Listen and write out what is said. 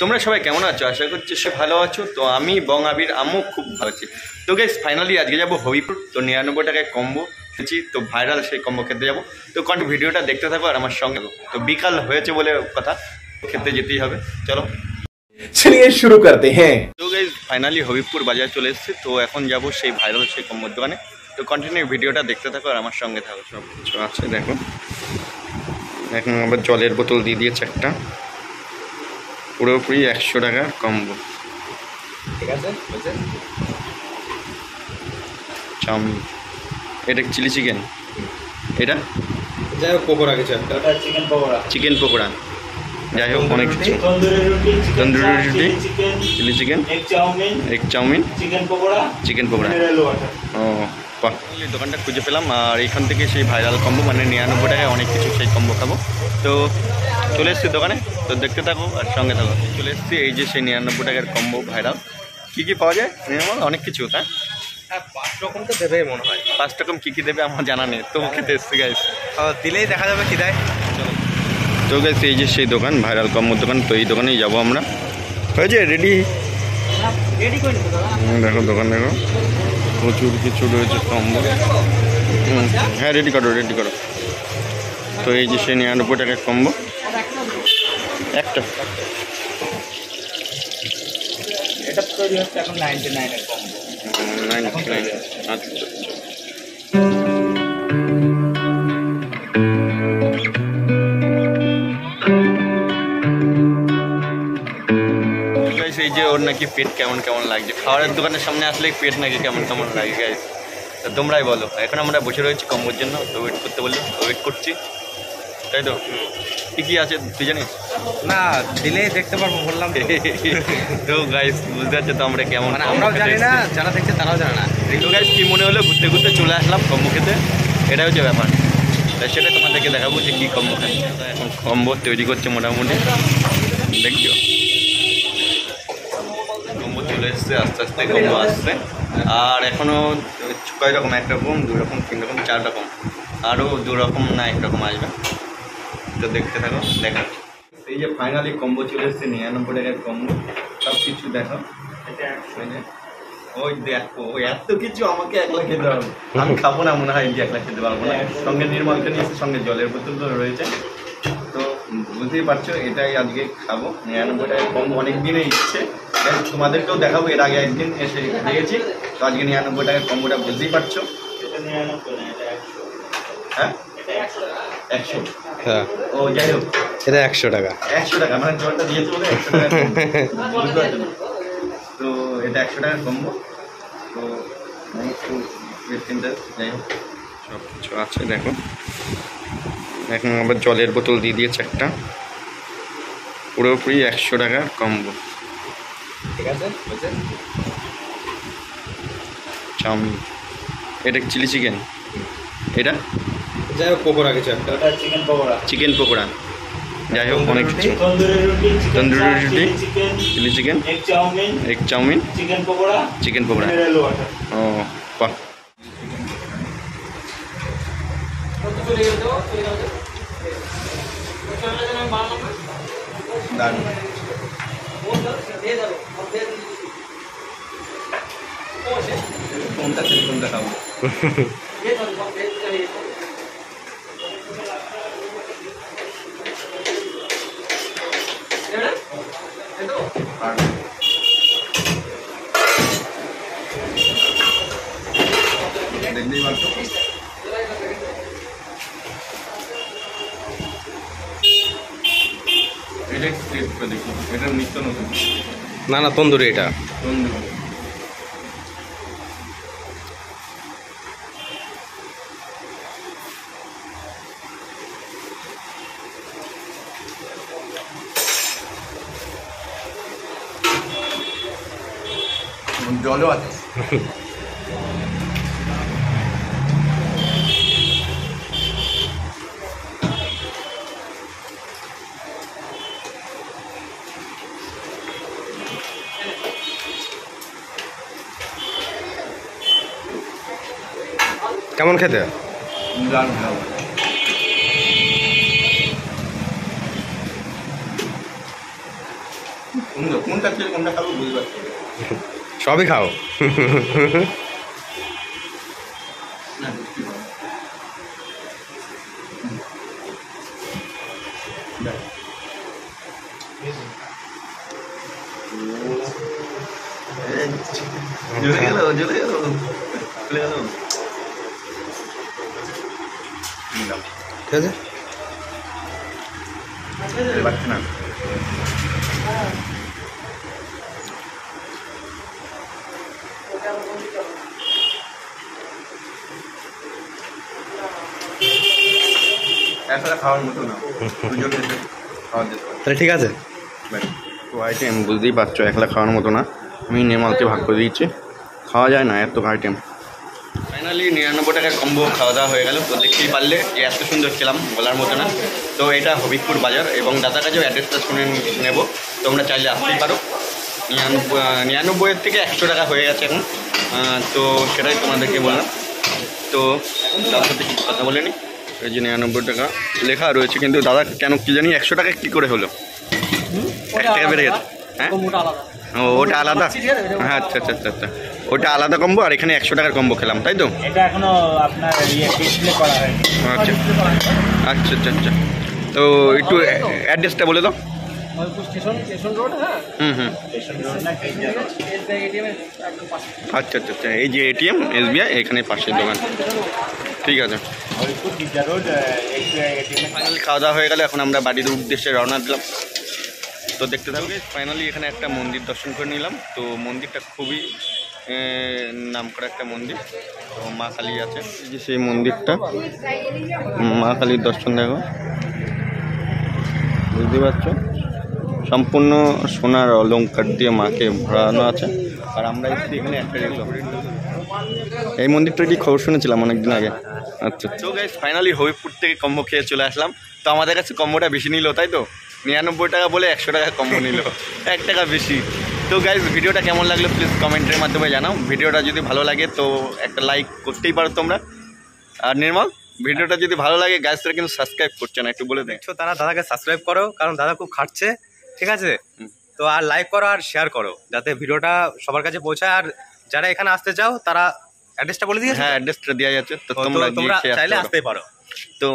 তোমরা সবাই কেমন আছো? আশা করছি সে ভালো আছো। তো আমি বং আবির আমিও খুব ভালো আছি। তো গাইস ফাইনালি আজকে যাবো হবিপুর। তো 99 টাকায় কম্বো খেয়েছি, তো ভাইরাল সেই কম্বো খেতে যাবো। তো ভিডিওটা দেখতে থাকো আর আমার সঙ্গে। তো বিকাল হয়েছে বলে কথা, খেতে যেতেই হবে, চলো चलिए शुरू करते हैं। তো গাইস ফাইনালি হবিপুর বাজার চলে এসেছে। তো এখন যাব সেই ভাইরাল সেই কম্বোর দোকানে। তো কন্টিনিউ ভিডিওটা দেখতে থাকো আর আমার সঙ্গে থাকো। সব কিছু আছে দেখো, এখন আবার জলের বোতল দিয়ে দিয়েছে একটা, পুরোপুরি 100 টাকার কম্বো। ঠিক আছে চাউমিন, এটা চিলি চিকেন, এটা যাই হোক পকোড়া কিছু একটা চিকেন পকোড়া, যাই হোক অনেক কিছু, তন্দুরি রুটি, chilli chicken, egg chow mein, chicken pakora. ও বাহ, এই দোকানটা খুঁজে পেলাম আর এইখান থেকে সেই ভাইরাল কম্বো মানে 99 টাকায় অনেক কিছু সেই কম্বো খাবো। তো চলে এসেছি দোকানে, তো দেখতে থাকো আর সঙ্গে থাকো। চলে এসেছি, এই যে সেই 99 টাকার কম্বো ভাইরাল। কী কী পাওয়া যায়? অনেক কিছু, হ্যাঁ 5 রকম তো দেবে মনে হয়। 5 রকম কী কী দেবে আমার জানা নেই, তো খেতে এসেছি গাইস, দিলেই দেখা যাবে কি দেয়। চলো। তো গাইস এই যে সেই দোকান ভাইরাল কম্বোর দোকান, তো এই দোকানেই যাবো আমরা। হয়েছে রেডি? দেখো দোকান দেখো, প্রচুর কিছু রয়েছে কম্বো। হ্যাঁ রেডি করো। তো এই যে সেই 99 টাকার কম্বো একটা। এটা তৈরি হচ্ছে এখন 99 এর কম্বো। 99, আচ্ছা। এই যে ওর নাকি পেট কেমন কেমন লাগছে, খাবারের দোকানের সামনে আসলে পেট নাকি কেমন কেমন লাগে গাইস, তো তোমরাই বলো। এখন আমরা বসে রয়েছি কম্বোর জন্য, তো ওয়েট করতে বললো, তো ওয়েট করছি, তাই তো। কী আছে তুই জানিস? না দিলেই দেখতে পারবো বললাম তো গাইস বুঝতে পারছো তো আমরা কেমন, মানে আমরাও জানি না, যারা দেখছে তারাও জানে না। তো গাইস কী মনে হলো, ঘুরতে ঘুরতে চলে আসলাম কম্বো খেতে, এটা হচ্ছে ব্যাপার। তাই সেটা তোমাদেরকে দেখাবো যে কী কম্বো খাচ্ছি। এখন কম্বো তৈরি করছে মোটামুটি, দেখছো কম্বো চলে এসছে, আস্তে আস্তে কম্বো আসছে। আর এখনও কয় রকম, 1 রকম 2 রকম 3 রকম 4 রকম, আরও 2 রকম না 1 রকম আসবে। তো দেখতে থাকো, দেখা। এই যে ফাইনালি কম্বো চলে এসছে 99 টাকার কম্বো, সব কিছু দেখো। ওই দেখো এত কিছু আমাকে একলা খেতে হবে, আমি খাবো না মনে হয়, যে একলা খেতে পারবো না। সঙ্গে নির্মলকে নিয়েছে, সঙ্গে জলের বোতল তো রয়েছে। তো বুঝতেই পারছো এটাই আজকে খাবো 99 টাকার কম্বো, অনেক দিনের ইচ্ছে, তোমাদেরকেও দেখাবো। এর আগে একদিন এসে দেখেছি, তো আজকে 99 টাকার কম্বোটা বুঝতেই পারছো। হ্যাঁ 100, হ্যাঁ ও যাই হোক এটা 100 টাকা। 100 টাকা মানে জলটা দিয়েছে বলে 100 টাকা, বুঝতে পারছো? তো এটা 100 টাকার কম্বো। তো একটু যাই হোক সব কিছু আছে দেখো, এখন আবার জলের বোতল দিয়ে দিয়েছে একটা, পুরোপুরি 100 টাকার কম্বো। ঠিক আছে চাউমিন, এটা চিলি চিকেন, এটা যাই হোক পকোড়া কিছু একটা চিকেন পকোড়া, যাই হোক অনেক কিছু, তন্দুরি রুটি, chilli chicken, egg chow mein, chicken pakora. ও বাহ, দারুণ। কোনটা খাবো? দেখতেই পাচ্ছ এটা টেস্ট করে দেখি, এটা নিত্য নতুন। না তন্দুরি, এটা তন্দুরি। জলও আছে। কেমন খেতে? দারুণ ভালো। সুন্দর, কোনটা খেয়ে কোনটা খাবো বুঝতে পারছি না। সবই খাও। না, দেখতে পাবো। দেখ। জ্বলে গেল, জ্বলে গেল, জ্বলে গেল। ঠিক আছে, পারছে না। একসাথে খাওয়ার মতো না, দুজন এসে খাওয়া যেত। তাহলে ঠিক আছে। তো আইটেম বুঝতেই পারছো, একলা খাওয়ার মতো না। আমি নেমালকে ভাগ করে দিয়েছি, খাওয়া যায় না এত আইটেম। ফাইনালি 99 টাকার কম্বো খাওয়া দাওয়া হয়ে গেল। তো দেখতেই পারলে যে এত সুন্দর খেলাম বলার মতো না। তো এটা হবিবপুর বাজার এবং দাদার কাছেও অ্যাড্রেসটা শুনে নেব। তোমরা চাইলে আসতেই পারো। 99 থেকে 100 টাকা হয়ে গেছে এখন। তো সেটাই তোমাদেরকে বললাম। তো তার সাথে কিছু কথা বলে নিই। এই যে 99 টাকা লেখা রয়েছে, কিন্তু দাদা কেন কি জানি 100 টাকা কী করে হলো? 1 টাকা বেড়ে গেছে। হ্যাঁ, ও ওটা আলাদা। হ্যাঁ, আচ্ছা আচ্ছা আচ্ছা আচ্ছা, ওটা আলাদা কম্বো আর এখানে 100 টাকার কম্বো খেলাম, তাই তো? এটা এখনো আপনার ডিসপ্লে করা হয়নি। আচ্ছা আচ্ছা আচ্ছা আচ্ছা। তো একটু অ্যাড্রেসটা বলে দাও। Station road. হ্যাঁ, হুম। স্টেশন রোড না কেন্দ্র রোড। আচ্ছা আচ্ছা আচ্ছা, এই যে এটিএম SBI এখানে পাশের দোকান। ঠিক আছে, হরিপুর গির্জা রোড এটিএম। ফাইনালি খাওয়া দাওয়া হয়ে গেল। এখন আমরা বাড়ির উদ্দেশ্যে রওনা দিলাম। তো দেখতে থাকবে। ফাইনালি এখানে একটা মন্দির দর্শন করে নিলাম। তো মন্দিরটা খুবই নামকরা একটা মন্দির। তো মা কালী আছে, এই যে সেই মন্দিরটা, মা কালীর দর্শন দেখো, বুঝতে পারছো? সম্পূর্ণ সোনার অলংকার দিয়ে মাকে ভরানো আছে। আর আমরা এসেছি এখানে একটা এই মন্দিরটা কি খবর শুনেছিলাম অনেকদিন আগে। আচ্ছা, তো গাইস ফাইনালি হবিবপুর থেকে কম্বো খেয়ে চলে আসলাম। তো আমাদের কাছে কম্বোটা বেশি নিল, তাই তো? 99 টাকা বলে 100 টাকা কম্বো নিল, 1 টাকা বেশি। তো গাইস ভিডিওটা কেমন লাগলো প্লিজ কমেন্টের মাধ্যমে জানাও। ভিডিওটা যদি ভালো লাগে তো একটা লাইক করতেই পারো তোমরা। আর নির্মল, ভিডিওটা যদি ভালো লাগে গাইসরা কিন্তু সাবস্ক্রাইব করছে না, একটু বলে দেখছো। তারা দাদাকে সাবস্ক্রাইব করো, কারণ দাদা খুব খাটছে, ঠিক আছে? তো আর লাইক করো আর শেয়ার করো, যাতে ভিডিওটা সবার কাছে পৌঁছায়। আর যারা এখানে আসতে চাও তারা অ্যাড্রেসটা বলে দিয়েছে। হ্যাঁ, অ্যাড্রেসটা দেওয়া যাচ্ছে, তো তোমরা তোমরা চাইলে আসতেই পারো। তো